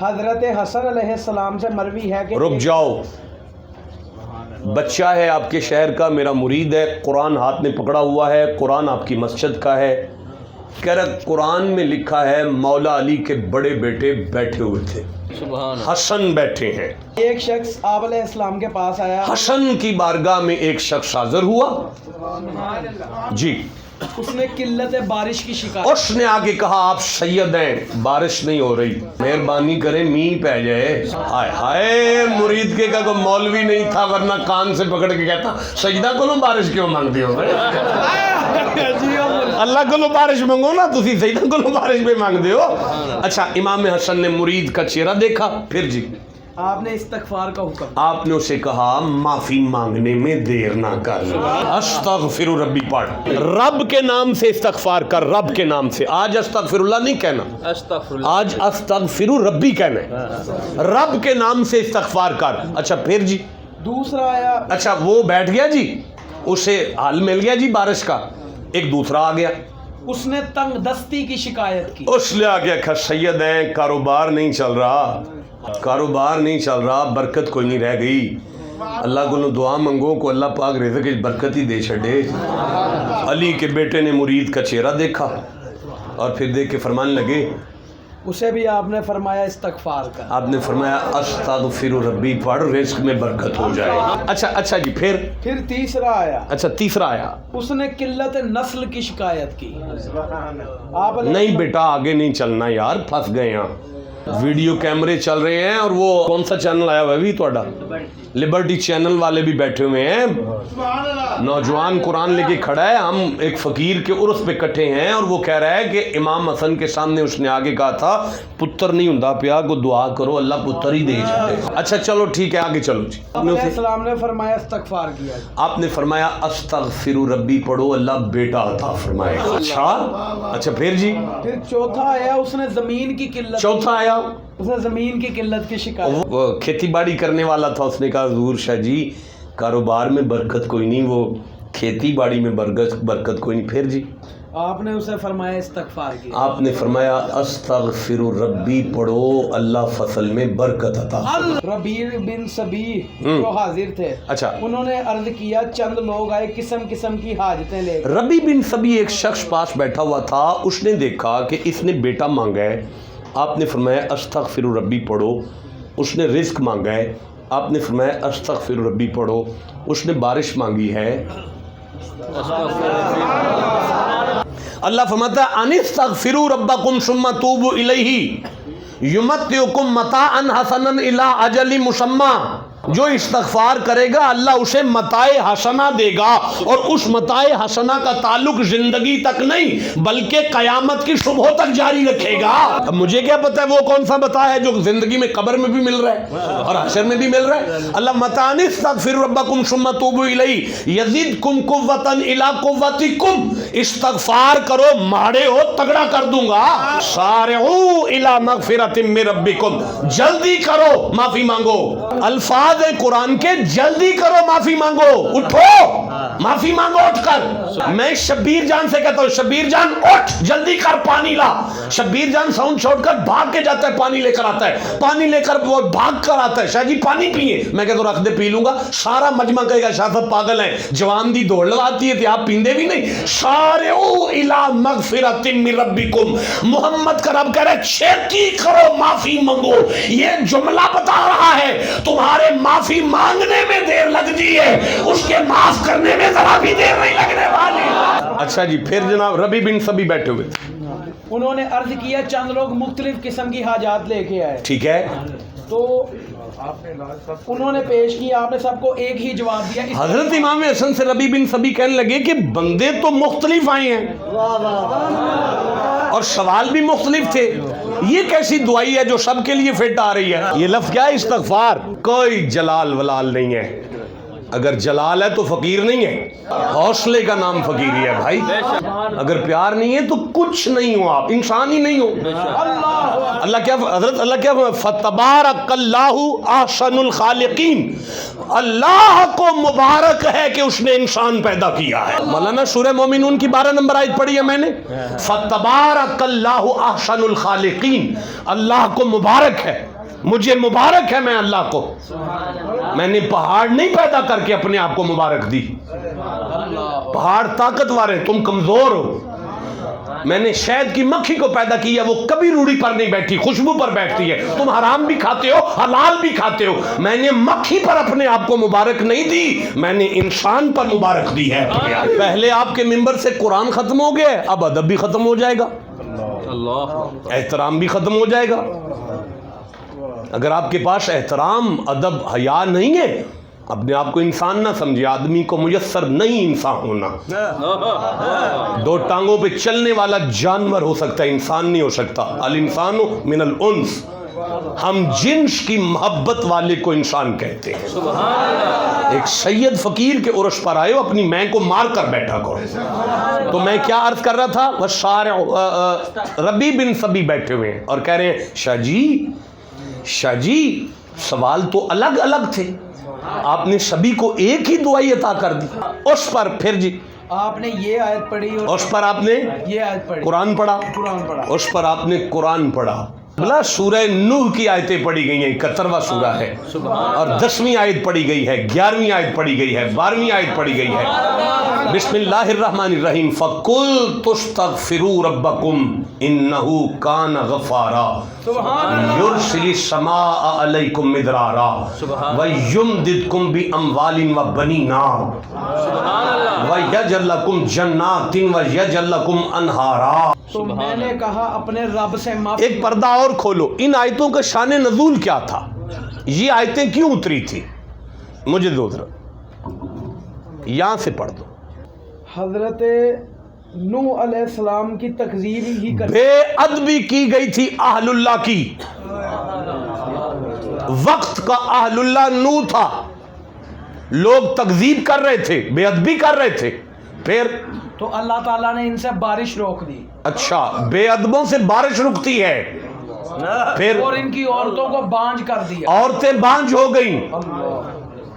حضرت حسن علیہ السلام سے مروی ہے کہ رک جاؤ، بچہ ہے آپ کے شہر کا، میرا مرید ہے، قرآن ہاتھ میں پکڑا ہوا ہے، قرآن آپ کی مسجد کا ہے، کہہ رہا قرآن میں لکھا ہے مولا علی کے بڑے بیٹے بیٹھے ہوئے تھے، حسن بیٹھے ہیں۔ ایک شخص آپ علیہ السلام کے پاس آیا، حسن کی بارگاہ میں ایک شخص حاضر ہوا جی، اس نے قلت بارش کی شکایت، اس نے آگے کہا آپ سید ہیں، بارش نہیں ہو رہی، مہربانی کریں مینہ پہ جائے۔ ہائے ہائے، مرید کے کا کوئی مولوی نہیں تھا ورنہ کان سے پکڑ کے کہتا سجدہ کو بارش کیوں مانگتے ہو؟ اللہ کو بارش مانگو نا، تسی سجدہ کو بارش پہ مانگتے ہو۔ اچھا، امام حسن نے مرید کا چہرہ دیکھا، پھر جی آپ نے استغفار کا حکم، آپ نے اسے کہا معافی مانگنے میں دیر نہ کر، استغفر ربی پڑھ، رب کے نام سے استغفار کر، رب کے نام سے۔ آج استغفر اللہ نہیں کہنا، آج استغفر ربی کہنا ہے، رب کے نام سے استغفار کر۔ اچھا پھر جی دوسرا آیا، اچھا وہ بیٹھ گیا جی، اسے حل مل گیا جی بارش کا، ایک دوسرا آ گیا، اس نے تنگ دستی کی شکایت کی، اس لے آ گیا سید ہیں کاروبار نہیں چل رہا، کاروبار نہیں چل رہا، برکت کوئی نہیں رہ گئی، اللہ کو دعا منگو کو اللہ پاک رزق کی برکت ہی دے چھڑے۔ علی کے بیٹے نے مرید کا چہرہ دیکھا اور پھر دیکھ کے فرمانے لگے، اسے بھی آپ نے فرمایا استغفار کا، آپ نے فرمایا استغفر ربی پڑھ، رزق میں برکت ہو جائے۔ اچھا جی پھر تیسرا آیا، اچھا تیسرا آیا، اس نے قلت نسل کی شکایت کی، آپ نہیں بیٹا آگے نہیں چلنا یار، پھنس گئے یہاں، ویڈیو کیمرے چل رہے ہیں، اور وہ کون سا چینل آیا ہوا ہے بھی توڑا، لبرٹی چینل والے بھی بیٹھے ہوئے ہیں، نوجوان قرآن لے کے کھڑا ہے، ہم ایک فقیر کے عرس پہ کٹھے ہیں، اور وہ کہہ رہا ہے کہ امام حسن کے سامنے اس نے آگے کہا تھا پتر نہیں ہوندا پیا، کو دعا کرو اللہ پتر ہی دے جائے۔ اچھا چلو ٹھیک ہے آگے چلو جی، علیہ السلام نے فرمایا استغفار کیا، آپ نے فرمایا استغفر ربی پڑھو اللہ بیٹا عطا فرمائے۔ اچھا پھر جی پھر چوتھا آیا، اس نے زمین کی قلت، چوتھا آیا، اس نے زمین کی قلت کی شکایت، وہ کھیتی باڑی کرنے والا تھا، اس نے کہا حضور شاہ جی کاروبار میں برکت کوئی نہیں، وہ کھیتی باڑی میں برکت کوئی نہیں۔ پھر جی آپ نے اسے فرمایا استغفار کیا، آپ نے فرمایا استغفر ربی پڑھو اللہ فصل میں برکت عطا۔ ربیع بن سبی جو حاضر تھے، اچھا انہوں نے عرض کیا چند لوگ آئے قسم قسم کی حاجتیں لے کر، ربی بن سبی ایک شخص پاس بیٹھا ہوا تھا، اس نے دیکھا کہ اس نے بیٹا مانگا ہے، آپ نے فرمایا استغفر ربی پڑھو، اس نے رزق مانگا ہے، آپ نے فرمایا استغفر ربی پڑھو، اس نے بارش مانگی ہے، اللہ فرماتا ہے ان استغفروا ربکم ثم توبوا الیہ یمتعکم متاعا حسنا الی اجل مسمی، جو استغفار کرے گا اللہ اسے متاع حسنہ دے گا، اور اس متاع حسنہ کا تعلق زندگی تک نہیں بلکہ قیامت کی صبح تک جاری رکھے گا۔ اب مجھے کیا پتہ ہے وہ کون سا متاع ہے جو زندگی میں قبر میں بھی مل رہا ہے اور حشر میں بھی مل رہا ہے۔ اللہ متاع استغفر ربکم ثم توبوا الیہ یزدکم قوۃ الی قوتکم، استغفار کرو ماڑے ہو تگڑا کر دوں گا، سارعوا الی مغفرۃ من ربکم، جلدی کرو معافی مانگو، الفاظ قرآن کے جلدی کرو معافی مانگو، اٹھو معافی مانگو اٹھ کر۔ میں شبیر جان سے کہتا ہوں شبیر جان اٹھ جلدی کر پانی لا، شبیر جان ساؤنڈ چھوڑ کر بھاگ کے جاتا ہے، پانی لے کر آتا ہے، پانی لے کر وہ بھاگ کر آتا ہے، شاہ جی پانی پیئے، میں کہتا ہوں رکھ دے پی لوں گا، سارا مجمع کہے گا شاہ صاحب پاگل ہیں، جوان دی دوڑ لگاتی ہے تھی آپ پیندے بھی نہیں۔ سارعوا الی مغفرۃ من ربکم، محمد کا رب کہہ رہا ہے چھیتی کرو معافی مانگو، یہ جملہ بتا رہا ہے تمہارے معافی مانگنے میں دیر لگتی ہے، اس کے معاف کرنے میں ذرا بھی دیر نہیں لگنے والی۔ اچھا جی پھر جناب ربی بن سبی بیٹھے ہوئے تھے، انہوں نے عرض کیا چند لوگ مختلف قسم کی حاجات لے کے آئے، ٹھیک ہے، تو انہوں نے پیش کی، آپ نے سب کو ایک ہی جواب دیا۔ حضرت امام حسن سے ربی بن سبی کہنے لگے کہ بندے تو مختلف آئے ہیں اور سوال بھی مختلف تھے، یہ کیسی دعائی ہے جو سب کے لیے فٹ آ رہی ہے؟ یہ لفظ کیا ہے؟ استغفار، کوئی جلال ولال نہیں ہے، اگر جلال ہے تو فقیر نہیں ہے، حوصلے کا نام فقیری ہے بھائی. اگر پیار نہیں ہے تو کچھ نہیں ہو، آپ انسان ہی نہیں ہو. اللہ کیا حضرت اللہ کیا فتبارک اللہ احسن الخالقین، اللہ کو مبارک ہے کہ اس نے انسان پیدا کیا ہے. مولانا سورہ مومنون کی 12 نمبر آیت پڑھی ہے میں نے، فتبارک اللہ احسن الخالقین، اللہ کو مبارک ہے، مجھے مبارک ہے میں اللہ کو. میں نے پہاڑ نہیں پیدا کر کے اپنے آپ کو مبارک دی. پہاڑ طاقتور ہیں، تم کمزور ہو. میں نے شہد کی مکھی کو پیدا کیا، وہ کبھی روڑی پر نہیں بیٹھی، خوشبو پر بیٹھتی ہے. تم حرام بھی کھاتے ہو، حلال بھی کھاتے ہو. میں نے مکھی پر اپنے آپ کو مبارک نہیں دی، میں نے انسان پر مبارک دی ہے. پہلے آپ کے منبر سے قرآن ختم ہو گیا، اب ادب بھی ختم ہو جائے گا، احترام بھی ختم ہو جائے گا. اگر آپ کے پاس احترام ادب حیا نہیں ہے، اپنے آپ کو انسان نہ سمجھے. آدمی کو میسر نہیں انسان ہونا. 2 ٹانگوں پہ چلنے والا جانور ہو سکتا ہے، انسان نہیں ہو سکتا. الانسان من الانس، ہم جنس کی محبت والے کو انسان کہتے ہیں. ایک سید فقیر کے عرش پر آئے ہو، اپنی میں کو مار کر بیٹھا کرو. تو میں کیا عرض کر رہا تھا، وہ شارع ربی بن سبی بیٹھے ہوئے ہیں اور کہہ رہے ہیں شاہ جی سوال تو الگ الگ تھے، آپ نے سبھی کو ایک ہی دعائی عطا کر دی. اس پر پھر جی آپ نے یہ آیت پڑھی اور اس پر آپ نے یہ آیت پڑھی، قرآن پڑھا، اس پر آپ نے قرآن پڑھا. بلا سورہ نوح کی آیتیں پڑھی گئی ہیں، 71واں سورہ ہے، اور 10ویں آیت پڑھی گئی ہے، 11ویں آیت پڑھی گئی ہے، 12ویں آیت پڑھی گئی ہے. بسم اللہ الرحمن الرحیم فَقُلْتُ اسْتَغْفِرُوا رَبَّكُمْ إِنَّهُ كَانَ غَفَّارًا يُرْسِلِ السَّمَاءَ عَلَيْكُمْ مِدْرَارًا وَيُمْدِدْكُمْ بِأَمْوَالٍ وَبَنِينَ وَيَجْعَلْ لَكُمْ جَنَّاتٍ وَيَجْعَلْ لَكُمْ أَنْهَارًا. تو میں نے کہا اپنے رب سے معافی. ایک پردہ اور کھولو، ان آیتوں کا شان نزول کیا تھا، یہ آیتیں کیوں اتری تھی؟ مجھے دو ذرا یہاں سے پڑھ دو. حضرت نوح علیہ السلام کی تکذیب ہی کر بے ادبی کی گئی تھی اہل اللہ کی. وقت کا اہل اللہ نوح تھا، لوگ تکذیب کر رہے تھے، بے ادبی کر رہے تھے. پھر تو اللہ تعالیٰ نے ان سے بارش روک دی. اچھا، بے ادبوں سے بارش رکتی ہے. پھر اور ان کی عورتوں کو بانجھ کر دیا، عورتیں بانجھ ہو گئیں.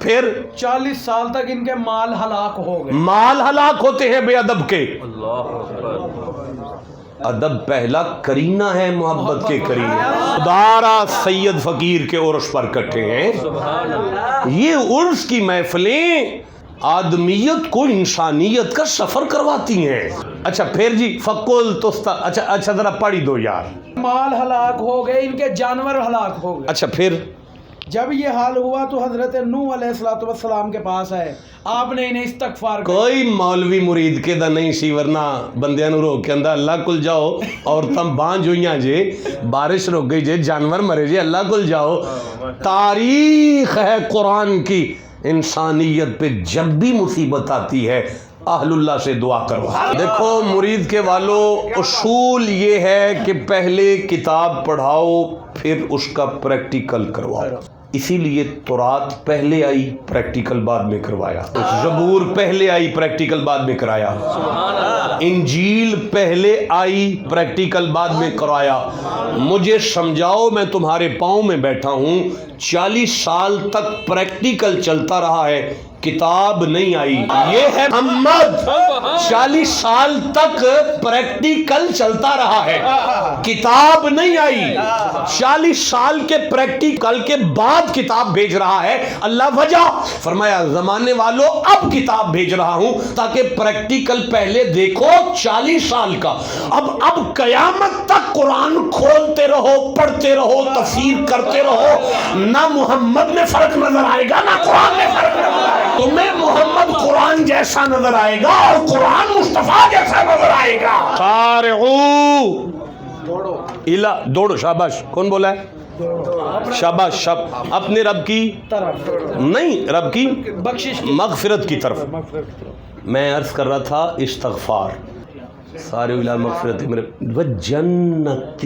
پھر 40 سال تک ان کے مال ہلاک ہو گئے. مال ہلاک ہوتے ہیں بے ادب کے. ادب پہلا کرینہ ہے محبت کے کرینہ. دارا سید فقیر کے عرس پر کٹھے ہیں. یہ عرس کی محفلیں آدمیت کو انسانیت کا سفر کرواتی ہیں. اچھا پھر جی فقل توستا، اچھا ذرا پڑھی دو یار. مال ہلاک ہو گئے، ان کے جانور ہلاک ہو گئے. اچھا پھر جب یہ حال ہوا تو حضرت نوح علیہ السلام کے پاس آئے، آپ نے انہیں استغفار کیا. کوئی مولوی مرید کے دا نہیں سی، ورنہ بندیاں نو روک کے اندر اللہ کل جاؤ، عورتاں بانجھ ہوئیاں جے، بارش رک گئی جے، جانور مرے جے، اللہ کل جاؤ. تاریخ ہے قرآن کی، انسانیت پہ جب بھی مصیبت آتی ہے اہل اللہ سے دعا کرو. دیکھو مرید کے والو، اصول یہ ہے کہ پہلے کتاب پڑھاؤ پھر اس کا پریکٹیکل کرواؤ. اسی لیے تورات پہلے آئی، پریکٹیکل بعد میں کروایا. زبور پہلے آئی، پریکٹیکل بعد میں کرایا. انجیل پہلے آئی، پریکٹیکل بعد میں کرایا. مجھے سمجھاؤ، میں تمہارے پاؤں میں بیٹھا ہوں، 40 سال تک پریکٹیکل چلتا رہا ہے، کتاب نہیں آئی. یہ ہے محمد، 40 سال تک پریکٹیکل چلتا رہا ہے، کتاب نہیں آئی. 40 سال کے پریکٹیکل کے بعد کتاب بھیج رہا ہے. اللہ وجہ فرمایا زمانے والوں اب کتاب بھیج رہا ہوں تاکہ پریکٹیکل پہلے دیکھو 40 سال کا. اب قیامت تک قرآن کھولتے رہو، پڑھتے رہو، تفسیر کرتے رہو، نہ محمد میں فرق نظر آئے گا نہ قرآن میں فرق نظر آئے گا. تمہیں محمد قرآن جیسا نظر آئے گا اور قرآن مصطفیٰ جیسا نظر آئے گا. سارعو دوڑو. شاباش. کون بولا ہے؟ شاباش. اپنے رب کی طرف نہیں، رب کی بخشش کی مغفرت کی طرف. میں عرض کر رہا تھا استغفار، سارے الی مغفرت وجنت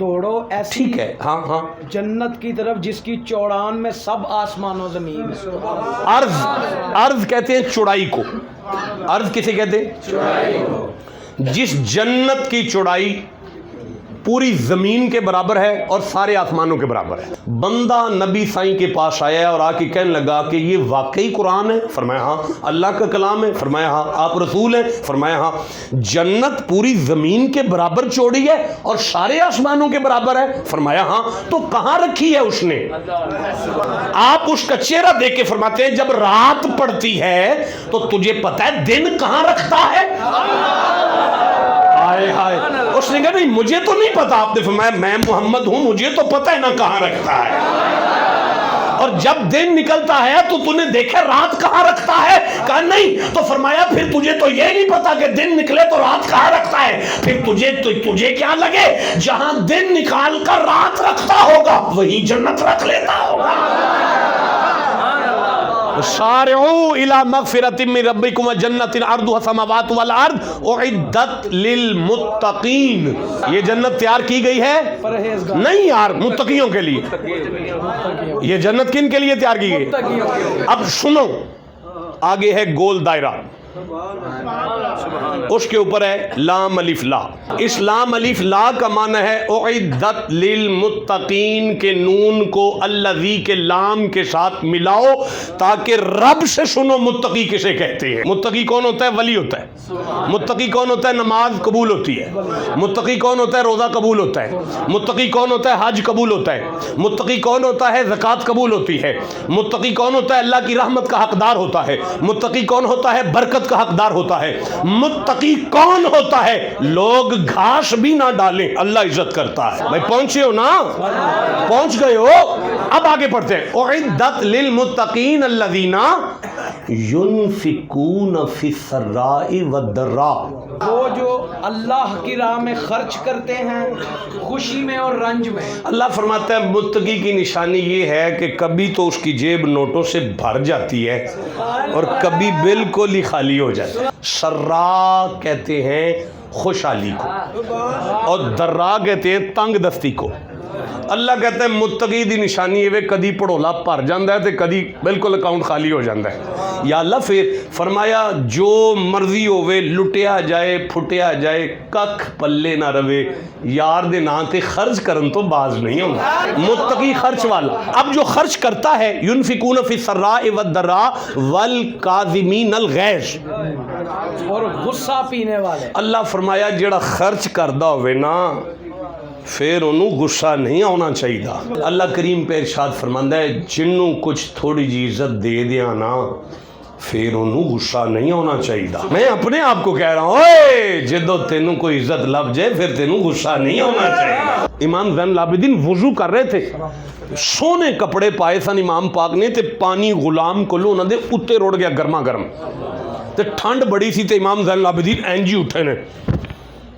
دوڑو ایسی ٹھیک ہے، ہاں ہاں، جنت کی طرف جس کی چوڑان میں سب آسمان و زمین ہے۔ عرض کہتے ہیں چوڑائی کو، عرض کسے کہتے ہیں؟ چوڑائی کو۔ جس جنت کی چوڑائی پوری زمین کے برابر ہے اور سارے آسمانوں کے برابر ہے۔ بندہ نبی سائیں کے پاس آیا ہے اور آ کے کہنے لگا کہ یہ واقعی قرآن ہے؟ فرمایا ہاں۔ اللہ کا کلام ہے؟ فرمایا ہاں۔ آپ رسول ہیں؟ فرمایا ہاں۔ جنت پوری زمین کے برابر چوڑی ہے اور سارے آسمانوں کے برابر ہے؟ فرمایا ہاں۔ تو کہاں رکھی ہے اس نے؟ آپ اس کا چہرہ دیکھ کے فرماتے ہیں جب رات پڑتی ہے تو تجھے پتہ ہے دن کہاں رکھتا ہے؟ ہائے ہائے، اس نے کہا نہیں مجھے تو نہیں پتا۔ آپ نے فرمایا میں محمد ہوں، مجھے تو پتہ ہے نہ کہاں رکھتا ہے۔ اور جب دن نکلتا ہے تو تو نے دیکھا رات کہاں رکھتا ہے؟ کہا نہیں۔ تو فرمایا پھر تجھے تو یہ نہیں پتا کہ دن نکلے تو رات کہاں رکھتا ہے؟ پھر تجھے کیا لگے جہاں دن نکال کر رات رکھتا ہوگا وہی جنت رکھ لیتا ہوگا۔ سارعوا الى مغفرۃ من ربکم وجنۃ عرضها السماوات والارض اعدت للمتقین۔ یہ جنت تیار کی گئی ہے پرہیزگار نہیں یار، متقیوں کے لیے۔ یہ جنت کن کے لیے تیار کی گئی؟ اب سنو، آگے ہے گول دائرہ، اس کے اوپر ہے لام الف لا۔ اس لام الف لا کا معنی ہے اعدت للمتقین کے نون کو الذی کے لام کے ساتھ ملاؤ تاکہ رب سے سنو متقی کسے کہتے ہیں۔ متقی کون ہوتا ہے؟ ولی ہوتا ہے۔ متقی کون ہوتا ہے؟ نماز قبول ہوتی ہے۔ متقی کون ہوتا ہے؟ روزہ قبول ہوتا ہے۔ متقی کون ہوتا ہے؟ حج قبول ہوتا ہے۔ متقی کون ہوتا ہے؟ زکوٰۃ قبول ہوتی ہے۔ متقی کون ہوتا ہے؟ اللہ کی رحمت کا حقدار ہوتا ہے۔ متقی کون ہوتا ہے؟ برکت کا حقدار ہوتا ہے۔ متقی کون ہوتا ہے؟ لوگ گھاس بھی نہ ڈالیں اللہ عزت کرتا ہے۔ بھائی پہنچے ہو نا؟ پہنچ گئے ہو؟ اب آگے پڑھتے ہیں۔ اعدت للمتقین الذین ينفقون فی السراء والضراء۔ وہ جو اللہ کی راہ میں خرچ کرتے ہیں خوشی میں اور رنج میں۔ اللہ فرماتا ہے متقی کی نشانی یہ ہے کہ کبھی تو اس کی جیب نوٹوں سے بھر جاتی ہے اور کبھی بالکل ہی خالی ہو جاتی ہے۔ سرا کہتے ہیں خوشحالی کو اور درا کہتے ہیں تنگ دستی کو۔ اللہ کہتا ہے متقی دی نشانی ہے کدی پڑولا بھر جاندہ ہے تے کدی بالکل اکاؤنٹ خالی ہو جاندہ ہے۔ یا اللہ پھر فرمایا جو مرضی ہوئے لٹیا جائے پھٹیا جائے ککھ پلے نہ روے یار دے نا تے خرچ کرن تو باز نہیں ہوگا۔ متقی خرچ والا اب جو خرچ کرتا ہے ينفقون فی السراء والضراء والکاظمین الغیظ، اور غصہ پینے والے۔ اللہ فرمایا جڑا خرچ کردہ ہوئے نا پھر انہوں غصہ نہیں آنا چاہیے۔ اللہ کریم پہ ارشاد فرماندہ ہے جنوں کچھ تھوڑی جی عزت دے دیا نا پھر انہوں غصہ نہیں ہونا چاہیے۔ میں اپنے آپ کو کہہ رہا ہوں اوے جدو تینوں کوئی عزت لب جائے پھر تینوں غصہ نہیں ہونا چاہیے۔ امام زین العابدین وضو کر رہے تھے، سونے کپڑے پائے سن امام پاک نے تے پانی غلام کو لو انہوں نے اتے روڑ گیا گرما گرم تے ٹھنڈ بڑی سی تے امام زین العابدین اینجی اٹھے نے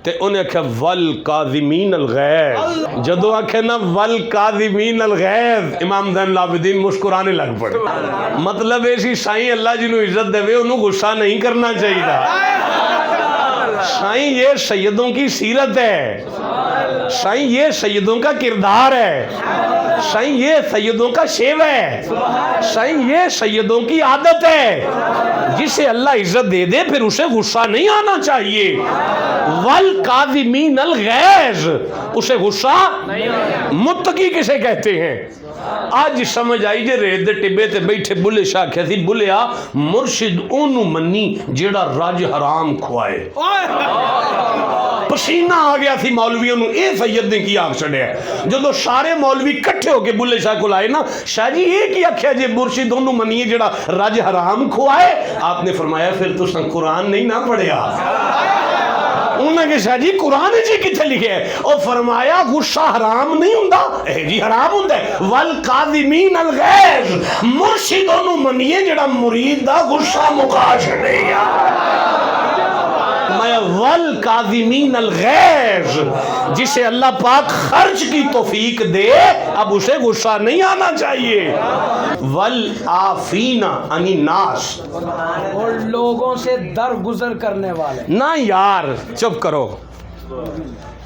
تے انہیں کہا والکاظمین الغیظ۔ جدو آکھے نا والکاظمین الغیظ امام زین العابدین مسکرانے لگ پڑے۔ مطلب ایسی سائیں اللہ جنہوں عزت دے انہوں غصہ نہیں کرنا چاہیے۔ سائیں یہ سیدوں کی سیرت ہے، سائیں یہ سیدوں کا کردار ہے، سائیں یہ سیدوں کا شیو ہے، سائیں یہ سیدوں کی عادت ہے۔ جسے اللہ عزت دے دے پھر اسے غصہ نہیں آنا چاہیے۔ والکاظمین الغیظ، اسے غصہ متقی کسے کہتے ہیں؟ آج سمجھ آئی جے ریت دے ٹبے تے بیٹھے بلے شاہ کہتی بلیا مرشد اونوں منی جیڑا راج حرام کھوائے۔ پسینہ آ گیا تھی مولویوں نو اے سید نے کی آگ چڑھے ہے۔ جدو سارے مولوی کٹھے ہو کے بلے شاہ کو لائے نا شاہ جی یہ کیا کیا جے مرشد اونوں منی جیڑا راج حرام کھوائے؟ آپ نے فرمایا پھر تو سن قرآن نہیں نہ پڑھیا۔ انہوں نے کہا شاہ جی قرآن جی کتھے لکھے ہے؟ اور فرمایا غصہ حرام نہیں ہوندہ جی حرام ہوندہ ہے۔ والکاظمین الغیظ، مرشد انہوں منیے جڑا مرید دا غصہ مکا چھڑے یا والکاظمین الغیظ، جسے اللہ پاک خرچ کی توفیق دے اب اسے غصہ نہیں آنا چاہیے۔ والعافین عن الناس، اور لوگوں سے درگزر کرنے والے۔ نہ یار چپ کرو،